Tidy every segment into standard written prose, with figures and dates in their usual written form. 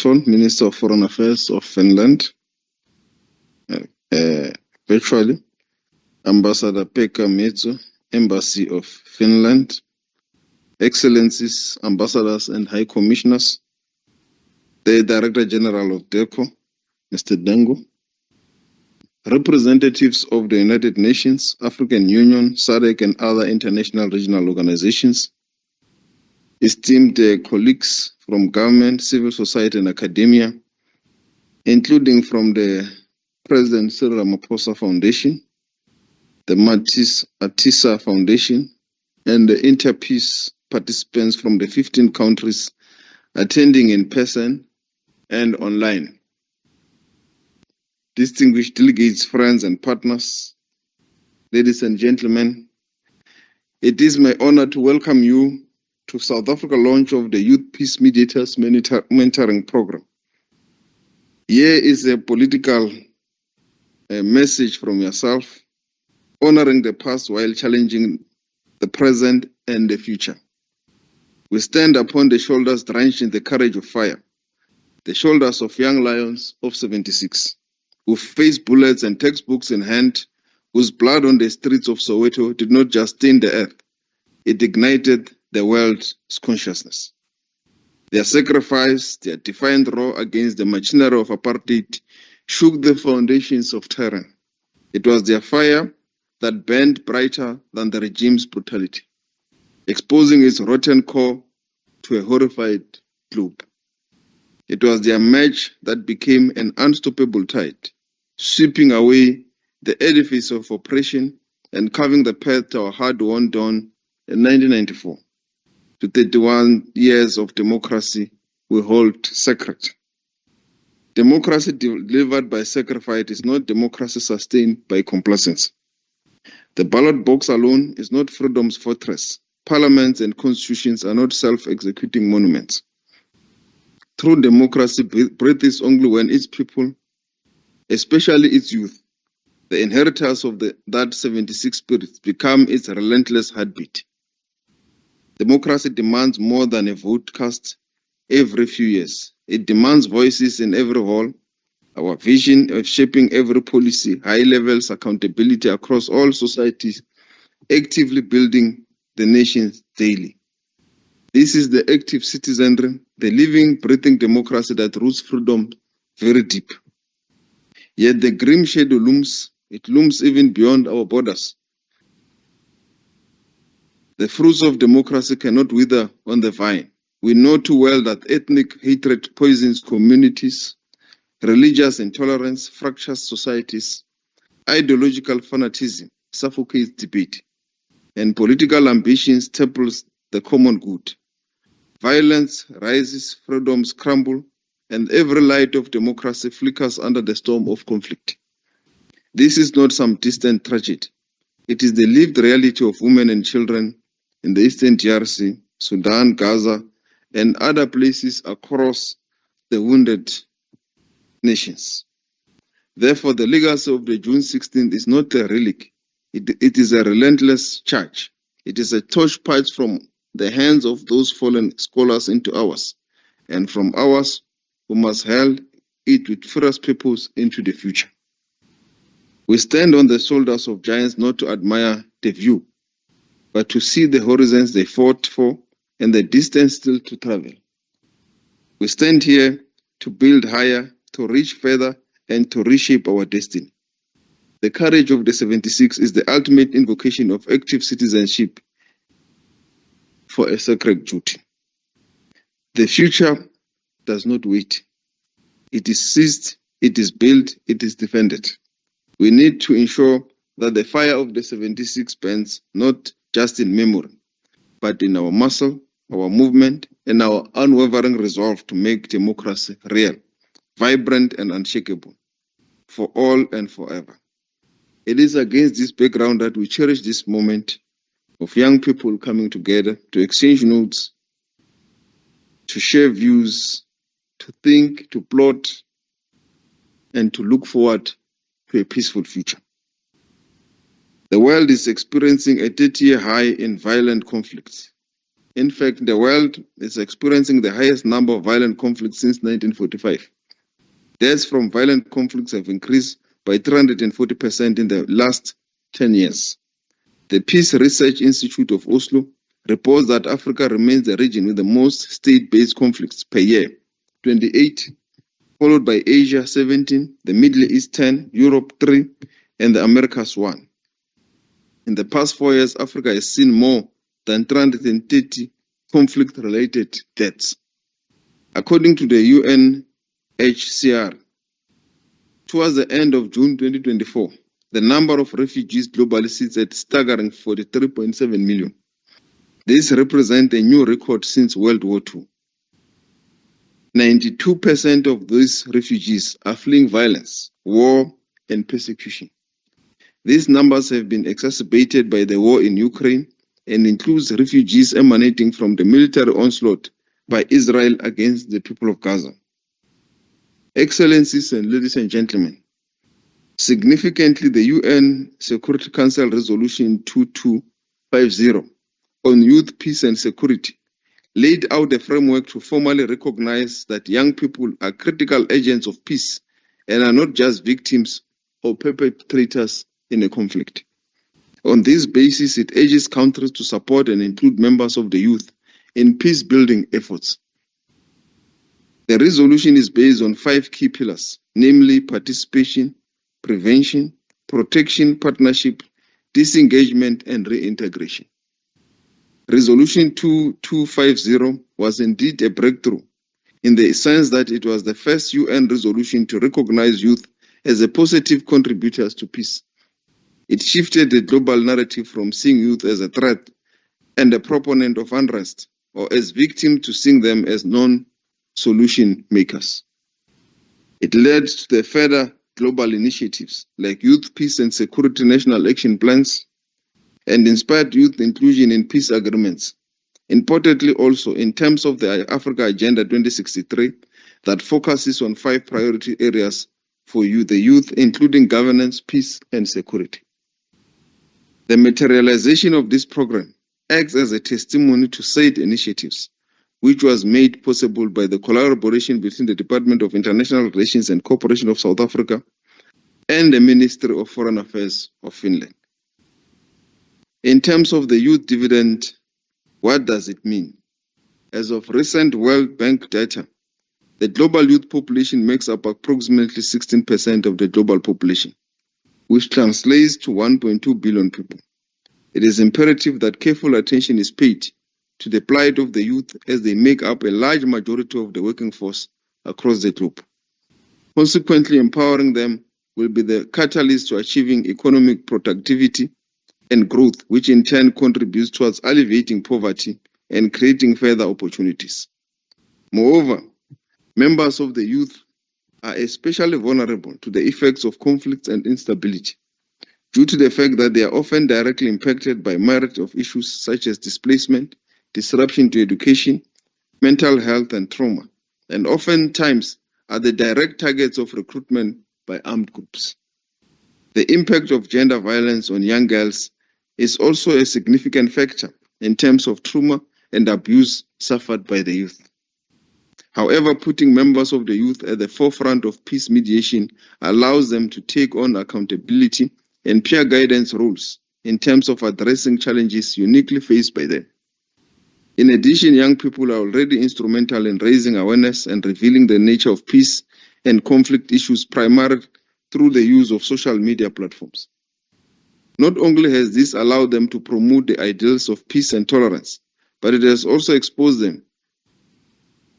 Ronald, Minister of Foreign Affairs of Finland, virtually, Ambassador Pekka Metso, Embassy of Finland, Excellencies, Ambassadors and High Commissioners, the Director General of DIRCO, Mr. Dengo, representatives of the United Nations, African Union, SADC and other international regional organizations, esteemed colleagues from government, civil society and academia, including from the President Cyril Ramaphosa Foundation, the Atisa Foundation, and the Interpeace participants from the 15 countries attending in person and online. Distinguished delegates, friends and partners, ladies and gentlemen, it is my honor to welcome you to South Africa launch of the Youth Peace Mediators Mentoring Program. Here is a political message from yourself, honoring the past while challenging the present and the future. We stand upon the shoulders drenched in the courage of fire, the shoulders of young lions of 76, who faced bullets and textbooks in hand, whose blood on the streets of Soweto did not just stain the earth, it ignited the world's consciousness. Their sacrifice, their defiant roar against the machinery of apartheid shook the foundations of terror. It was their fire that burned brighter than the regime's brutality, exposing its rotten core to a horrified globe. It was their match that became an unstoppable tide, sweeping away the edifice of oppression and carving the path to our hard-won dawn in 1994. To 31 years of democracy we hold sacred. Democracy delivered by sacrifice is not democracy sustained by complacency. The ballot box alone is not freedom's fortress. Parliaments and constitutions are not self-executing monuments. True democracy breathes only when its people, especially its youth, the inheritors of that 76 spirit, become its relentless heartbeat. Democracy demands more than a vote cast every few years. It demands voices in every hall, our vision of shaping every policy, high levels accountability across all societies, actively building the nation daily. This is the active citizenry, the living, breathing democracy that roots freedom very deep. Yet the grim shadow looms, it looms even beyond our borders. The fruits of democracy cannot wither on the vine. We know too well that ethnic hatred poisons communities, religious intolerance fractures societies, ideological fanaticism suffocates debate, and political ambition staples the common good. Violence rises, freedoms crumble, and every light of democracy flickers under the storm of conflict. This is not some distant tragedy. It is the lived reality of women and children in the Eastern DRC, Sudan, Gaza, and other places across the wounded nations. Therefore, the legacy of the June 16th is not a relic. It is a relentless charge. It is a torch passed from the hands of those fallen scholars into ours, and from ours who must hold it with fierce purpose into the future. We stand on the shoulders of giants not to admire the view, but to see the horizons they fought for and the distance still to travel. We stand here to build higher, to reach further, and to reshape our destiny. The courage of the 76 is the ultimate invocation of active citizenship for a sacred duty. The future does not wait. It is seized, it is built, it is defended. We need to ensure that the fire of the 76 burns not just in memory, but in our muscle, our movement, and our unwavering resolve to make democracy real, vibrant, and unshakable, for all and forever. It is against this background that we cherish this moment of young people coming together to exchange notes, to share views, to think, to plot, and to look forward to a peaceful future. The world is experiencing a 30-year high in violent conflicts. In fact, the world is experiencing the highest number of violent conflicts since 1945. Deaths from violent conflicts have increased by 340% in the last 10 years. The Peace Research Institute of Oslo reports that Africa remains the region with the most state-based conflicts per year, 28, followed by Asia 17, the Middle East 10, Europe 3, and the Americas 1. In the past 4 years, Africa has seen more than 330 conflict-related deaths. According to the UNHCR, towards the end of June 2024, the number of refugees globally sits at staggering 43.7 million. This represents a new record since World War II. 92% of these refugees are fleeing violence, war, and persecution. These numbers have been exacerbated by the war in Ukraine and includes refugees emanating from the military onslaught by Israel against the people of Gaza. Excellencies and ladies and gentlemen, significantly, the UN Security Council Resolution 2250 on youth, peace and security laid out a framework to formally recognize that young people are critical agents of peace and are not just victims or perpetrators in a conflict. On this basis, it urges countries to support and include members of the youth in peace-building efforts. The resolution is based on 5 key pillars, namely participation, prevention, protection, partnership, disengagement, and reintegration. Resolution 2250 was indeed a breakthrough in the sense that it was the first UN resolution to recognize youth as a positive contributors to peace. It shifted the global narrative from seeing youth as a threat and a proponent of unrest, or as victims, to seeing them as non-solution makers. It led to the further global initiatives like Youth, Peace and Security National Action Plans and inspired youth inclusion in peace agreements. Importantly also, in terms of the Africa Agenda 2063, that focuses on 5 priority areas for the youth, including governance, peace and security. The materialization of this program acts as a testimony to said initiatives, which was made possible by the collaboration between the Department of International Relations and Cooperation of South Africa and the Ministry of Foreign Affairs of Finland. In terms of the youth dividend, what does it mean? As of recent World Bank data, the global youth population makes up approximately 16% of the global population, which translates to 1.2 billion people. It is imperative that careful attention is paid to the plight of the youth as they make up a large majority of the working force across the globe. Consequently, empowering them will be the catalyst to achieving economic productivity and growth, which in turn contributes towards alleviating poverty and creating further opportunities. Moreover, members of the youth are especially vulnerable to the effects of conflicts and instability, due to the fact that they are often directly impacted by myriad of issues such as displacement, disruption to education, mental health and trauma, and oftentimes are the direct targets of recruitment by armed groups. The impact of gender violence on young girls is also a significant factor in terms of trauma and abuse suffered by the youth. However, putting members of the youth at the forefront of peace mediation allows them to take on accountability and peer guidance roles in terms of addressing challenges uniquely faced by them. In addition, young people are already instrumental in raising awareness and revealing the nature of peace and conflict issues primarily through the use of social media platforms. Not only has this allowed them to promote the ideals of peace and tolerance, but it has also exposed them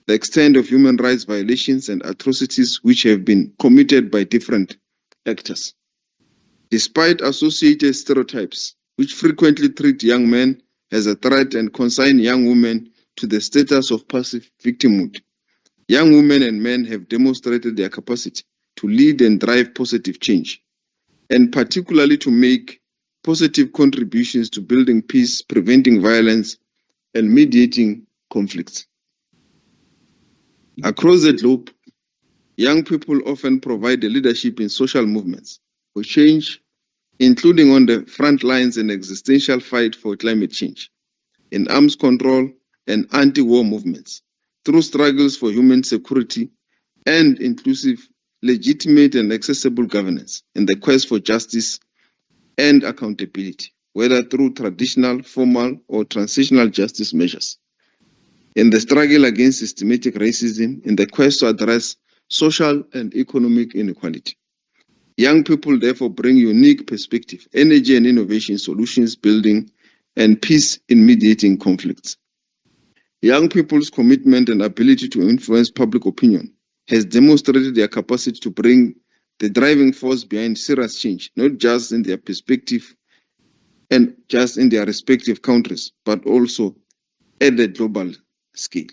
the extent of human rights violations and atrocities which have been committed by different actors. Despite associated stereotypes, which frequently treat young men as a threat and consign young women to the status of passive victimhood, young women and men have demonstrated their capacity to lead and drive positive change, and particularly to make positive contributions to building peace, preventing violence, and mediating conflicts. Across the globe, young people often provide the leadership in social movements for change, including on the front lines in existential fight for climate change, in arms control, and anti-war movements through struggles for human security and inclusive, legitimate, and accessible governance in the quest for justice and accountability, whether through traditional, formal, or transitional justice measures. In the struggle against systematic racism, in the quest to address social and economic inequality. Young people therefore bring unique perspective, energy and innovation, solutions building, and peace in mediating conflicts. Young people's commitment and ability to influence public opinion has demonstrated their capacity to bring the driving force behind serious change, not just in their perspective and just in their respective countries, but also at the global scale.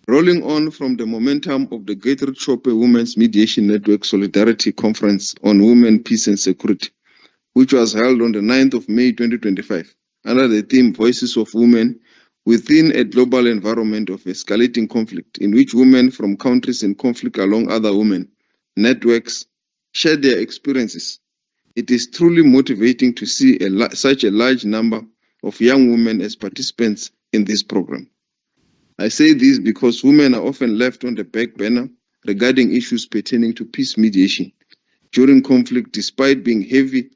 Rolling on from the momentum of the Greater Chope Women's Mediation Network Solidarity Conference on Women, Peace and Security, which was held on the 9th of May 2025, under the theme Voices of Women within a global environment of escalating conflict, in which women from countries in conflict along other women networks share their experiences. It is truly motivating to see such a large number of young women as participants in this program. I say this because women are often left on the back burner regarding issues pertaining to peace mediation during conflict, despite being heavily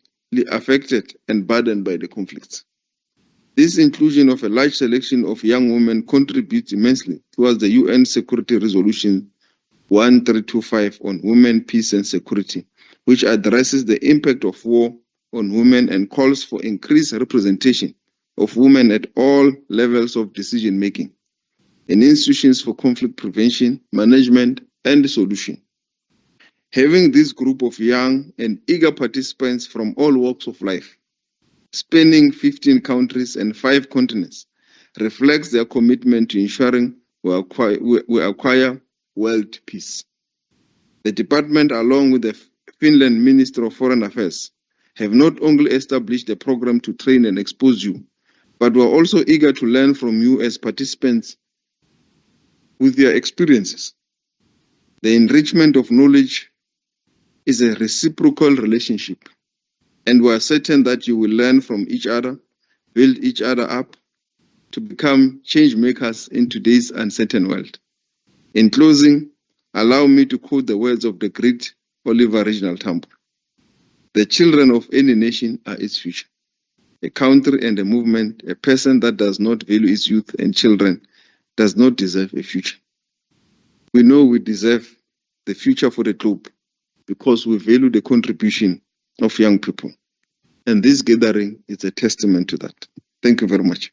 affected and burdened by the conflicts. This inclusion of a large selection of young women contributes immensely towards the UN Security Resolution 1325 on women, peace and security, which addresses the impact of war on women and calls for increased representation of women at all levels of decision-making in institutions for conflict prevention, management, and solution. Having this group of young and eager participants from all walks of life, spanning 15 countries and 5 continents, reflects their commitment to ensuring we acquire world peace. The department, along with the Finland Minister of Foreign Affairs, have not only established a program to train and expose you, but were also eager to learn from you as participants with their experiences. The enrichment of knowledge is a reciprocal relationship, and we are certain that you will learn from each other, build each other up to become change makers in today's uncertain world. In closing, allow me to quote the words of the great Oliver Reginald Tambo. The children of any nation are its future. A country and a movement, a person that does not value its youth and children does not deserve a future. We know we deserve the future for the globe because we value the contribution of young people. And this gathering is a testament to that. Thank you very much.